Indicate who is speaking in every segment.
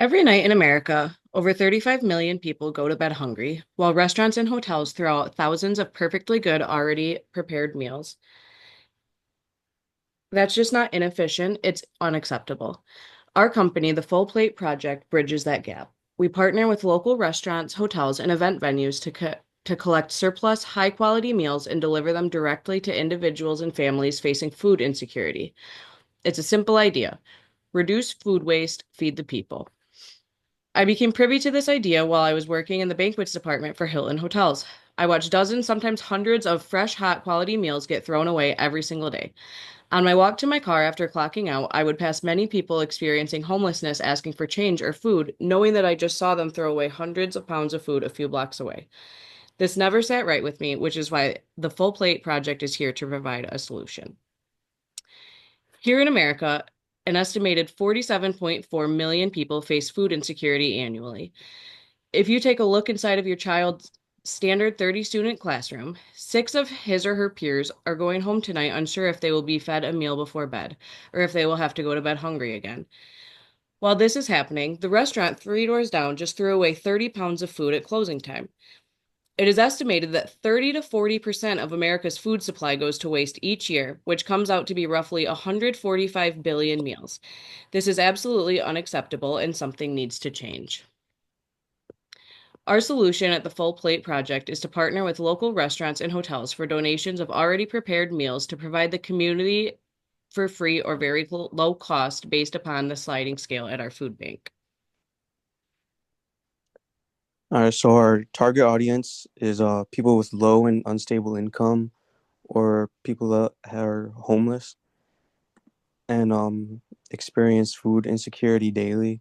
Speaker 1: Every night in America, over 35 million people go to bed hungry, while restaurants and hotels throw out thousands of perfectly good, already prepared meals. That's just not inefficient, it's unacceptable. Our company, the Full Plate Project, bridges that gap. We partner with local restaurants, hotels, and event venues to collect surplus, high quality meals and deliver them directly to individuals and families facing food insecurity. It's a simple idea: reduce food waste, feed the people. I became privy to this idea while I was working in the banquets department for Hilton Hotels. I watched dozens, sometimes hundreds of fresh, hot, quality meals get thrown away every single day. On my walk to my car after clocking out, I would pass many people experiencing homelessness asking for change or food, knowing that I just saw them throw away hundreds of pounds of food a few blocks away. This never sat right with me, which is why the Full Plate Project is here to provide a solution. Here in America, an estimated 47.4 million people face food insecurity annually. If you take a look inside of your child's standard 30-student classroom, six of his or her peers are going home tonight unsure if they will be fed a meal before bed or if they will have to go to bed hungry again. While this is happening, the restaurant three doors down just threw away 30 pounds of food at closing time. It is estimated that 30 to 40% of America's food supply goes to waste each year, which comes out to be roughly 145 billion meals. This is absolutely unacceptable and something needs to change. Our solution at the Full Plate Project is to partner with local restaurants and hotels for donations of already prepared meals to provide the community for free or very low cost based upon the sliding scale at our food bank.
Speaker 2: All right, so our target audience is people with low and unstable income or people that are homeless and experience food insecurity daily.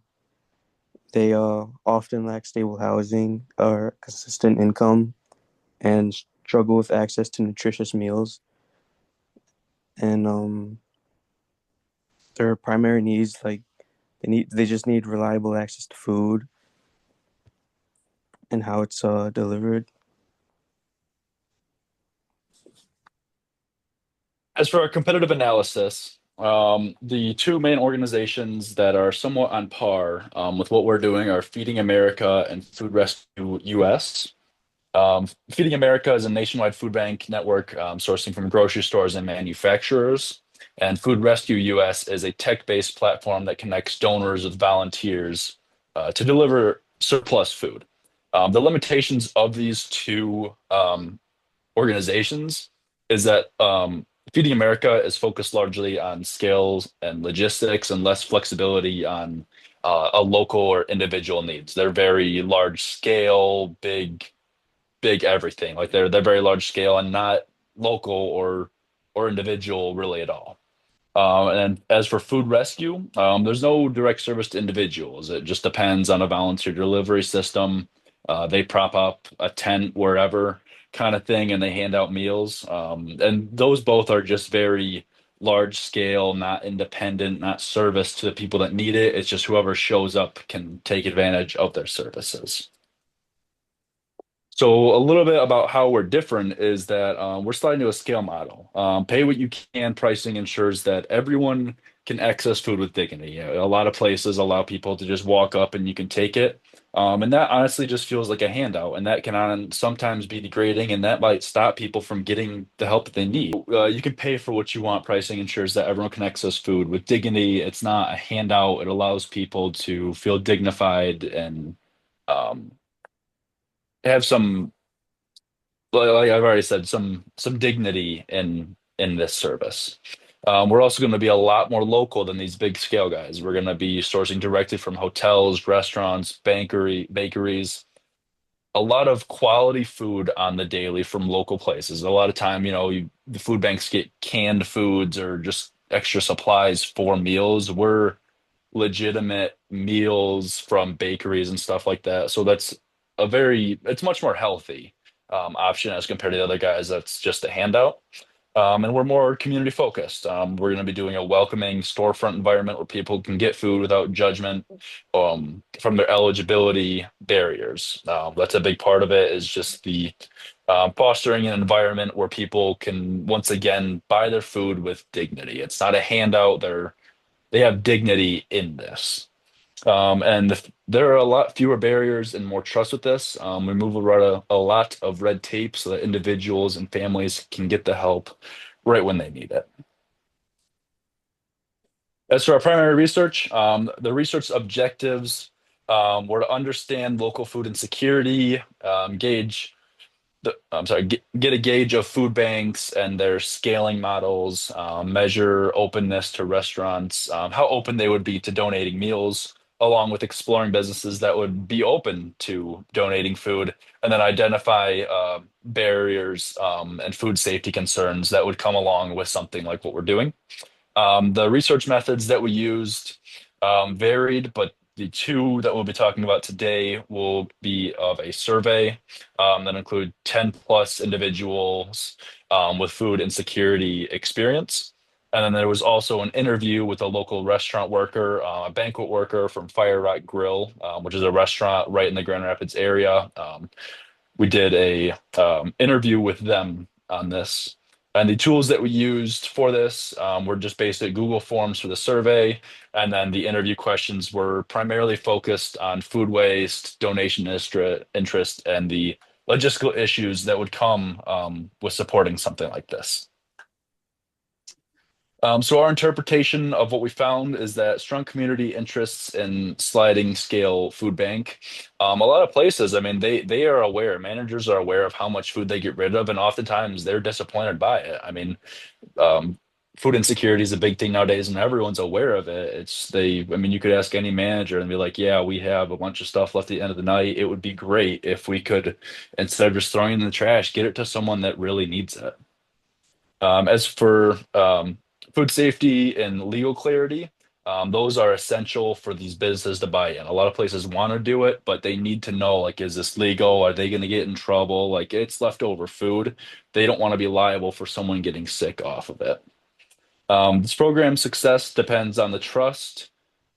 Speaker 2: They often lack stable housing or consistent income and struggle with access to nutritious meals. And their primary needs, like they just need reliable access to food and how it's delivered.
Speaker 3: As for our competitive analysis, the two main organizations that are somewhat on par with what we're doing are Feeding America and Food Rescue US. Feeding America is a nationwide food bank network sourcing from grocery stores and manufacturers. And Food Rescue US is a tech-based platform that connects donors with volunteers to deliver surplus food. The limitations of these two organizations is that Feeding America is focused largely on scales and logistics and less flexibility on a local or individual needs. They're very large scale, big everything. Like they're very large scale and not local or individual really at all. And as for food rescue, there's no direct service to individuals. It just depends on a volunteer delivery system. They prop up a tent wherever kind of thing, and they hand out meals. And those both are just very large scale, not independent, not service to the people that need it. It's just whoever shows up can take advantage of their services. So a little bit about how we're different is that we're starting to a scale model. Pay what you can pricing ensures that everyone can access food with dignity. You know, a lot of places allow people to just walk up and you can take it. And that honestly just feels like a handout, and that can sometimes be degrading, and that might stop people from getting the help that they need. You can pay for what you want. Pricing ensures that everyone can access food with dignity. It's not a handout. It allows people to feel dignified and um, have some like I've already said, some dignity in this service. We're also going to be a lot more local than these big scale guys. We're going to be sourcing directly from hotels, restaurants, bakeries, a lot of quality food on the daily from local places. A lot of time, the food banks get canned foods or just extra supplies for meals. We're legitimate meals from bakeries and stuff like that. So it's much more healthy option as compared to the other guys. That's just a handout. And we're more community focused. We're going to be doing a welcoming storefront environment where people can get food without judgment from their eligibility barriers. That's a big part of it is just the fostering an environment where people can once again buy their food with dignity. It's not a handout. They have dignity in this. There are a lot fewer barriers and more trust with this. We remove a lot of red tape so that individuals and families can get the help right when they need it. As for our primary research, the research objectives were to understand local food insecurity, get a gauge of food banks and their scaling models, measure openness to restaurants, how open they would be to donating meals, along with exploring businesses that would be open to donating food, and then identify barriers and food safety concerns that would come along with something like what we're doing. The research methods that we used varied, but the two that we'll be talking about today will be of a survey that include 10 plus individuals with food insecurity experience. And then there was also an interview with a local restaurant worker, a banquet worker from Fire Rock Grill, which is a restaurant right in the Grand Rapids area. We did a interview with them on this. And the tools that we used for this were just basic Google Forms for the survey. And then the interview questions were primarily focused on food waste, donation interest, and the logistical issues that would come with supporting something like this. So our interpretation of what we found is that strong community interests in sliding scale food bank. A lot of places, I mean, they are aware, managers are aware of how much food they get rid of, and oftentimes they're disappointed by it. I mean, um, food insecurity is a big thing nowadays, and everyone's aware of it. I mean, you could ask any manager and be like, "Yeah, we have a bunch of stuff left at the end of the night. It would be great if we could, instead of just throwing it in the trash, get it to someone that really needs it." As for food safety and legal clarity, those are essential for these businesses to buy in. A lot of places want to do it, but they need to know, like, is this legal? Are they going to get in trouble? Like, it's leftover food. They don't want to be liable for someone getting sick off of it. This program's success depends on the trust,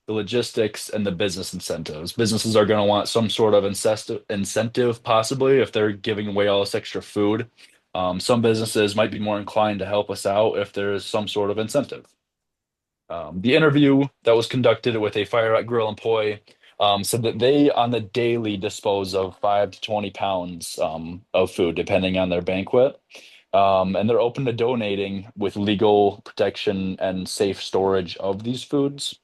Speaker 3: the logistics, and the business incentives. Businesses are going to want some sort of incentive, possibly, if they're giving away all this extra food. Some businesses might be more inclined to help us out if there's some sort of incentive. The interview that was conducted with a Fire at Grill employee said that they, on the daily, dispose of 5 to 20 pounds of food, depending on their banquet. And they're open to donating with legal protection and safe storage of these foods.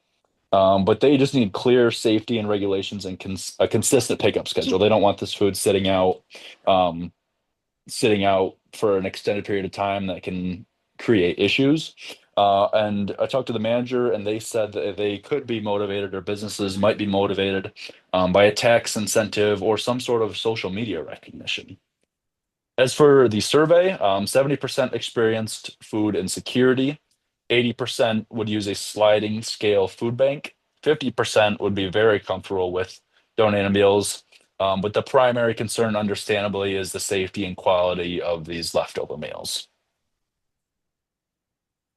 Speaker 3: But they just need clear safety and regulations and a consistent pickup schedule. They don't want this food um, sitting out for an extended period of time that can create issues. And I talked to the manager, and they said that they could be motivated, or businesses might be motivated by a tax incentive or some sort of social media recognition. As for the survey, 70% experienced food insecurity, 80% would use a sliding scale food bank, 50% would be very comfortable with donating meals. But the primary concern, understandably, is the safety and quality of these leftover meals.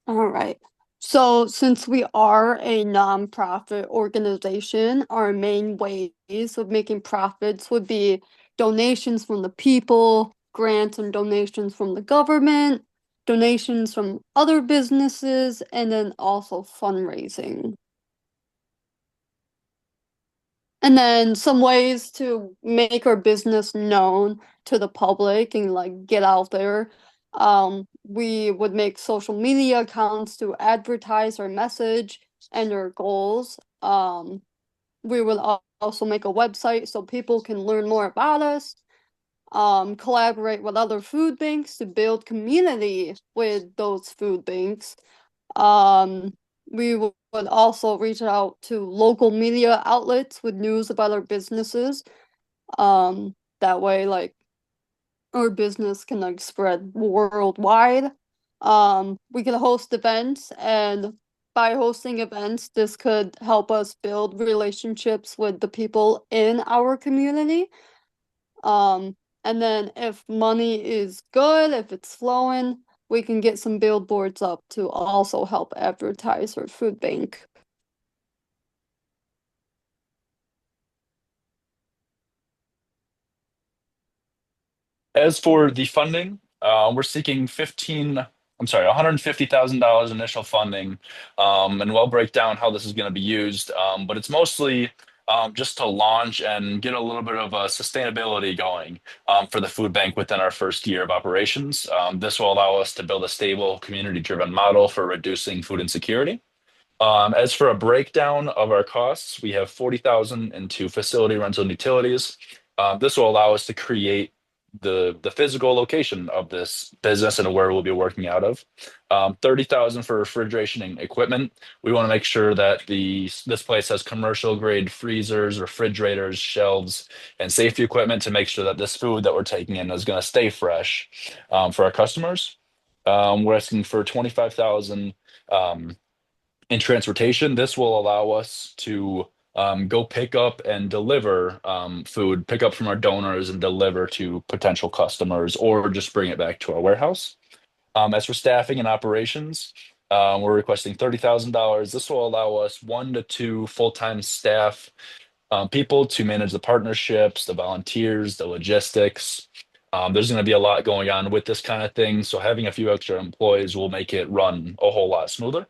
Speaker 4: All right. So, since we are a nonprofit organization, our main ways of making profits would be donations from the people, grants and donations from the government, donations from other businesses, and then also fundraising. And then some ways to make our business known to the public and like get out there. We would make social media accounts to advertise our message and our goals. We would also make a website so people can learn more about us. Collaborate with other food banks to build community with those food banks. Um, we would also reach out to local media outlets with news about our businesses. That way, like, our business can like spread worldwide. We could host events, and by hosting events, this could help us build relationships with the people in our community. Um, and then if money is good, if it's flowing, we can get some billboards up to also help advertise our food bank.
Speaker 3: As for the funding, we're seeking I'm sorry, $150,000 initial funding, and we'll break down how this is going to be used. But it's mostly just to launch and get a little bit of sustainability going for the food bank within our first year of operations. This will allow us to build a stable, community-driven model for reducing food insecurity. As for a breakdown of our costs, we have 40,000 into facility rental and utilities. This will allow us to create the physical location of this business and where we'll be working out of. 30,000 for refrigeration and equipment. We want to make sure that this place has commercial grade freezers, refrigerators, shelves, and safety equipment to make sure that this food that we're taking in is going to stay fresh for our customers. We're asking for 25,000 in transportation. This will allow us to go pick up and deliver food, pick up from our donors and deliver to potential customers, or just bring it back to our warehouse. As for staffing and operations, we're requesting $30,000. This will allow us 1 to 2 full-time staff people to manage the partnerships, the volunteers, the logistics. There's going to be a lot going on with this kind of thing, so having a few extra employees will make it run a whole lot smoother.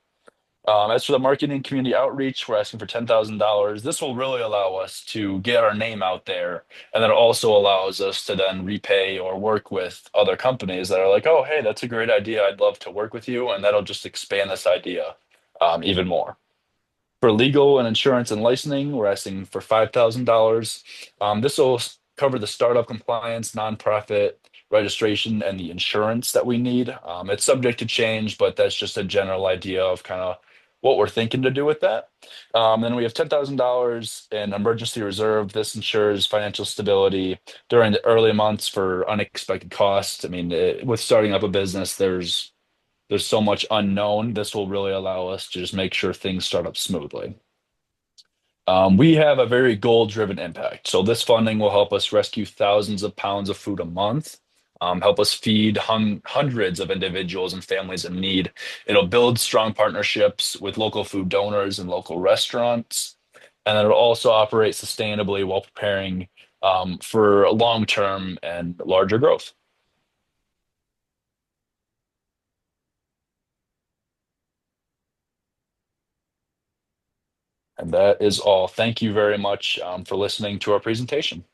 Speaker 3: As for the marketing community outreach, we're asking for $10,000. This will really allow us to get our name out there, and then it also allows us to then repay or work with other companies that are like, oh, hey, that's a great idea. I'd love to work with you, and that'll just expand this idea even more. For legal and insurance and licensing, we're asking for $5,000. This will cover the startup compliance, nonprofit registration, and the insurance that we need. It's subject to change, but that's just a general idea of kind of what we're thinking to do with that. Then we have $10,000 in emergency reserve. This ensures financial stability during the early months for unexpected costs. I mean, with starting up a business, there's so much unknown. This will really allow us to just make sure things start up smoothly. We have a very goal-driven impact. So this funding will help us rescue thousands of pounds of food a month, help us feed hundreds of individuals and families in need. It'll build strong partnerships with local food donors and local restaurants, and it'll also operate sustainably while preparing for long-term and larger growth. And that is all. Thank you very much for listening to our presentation.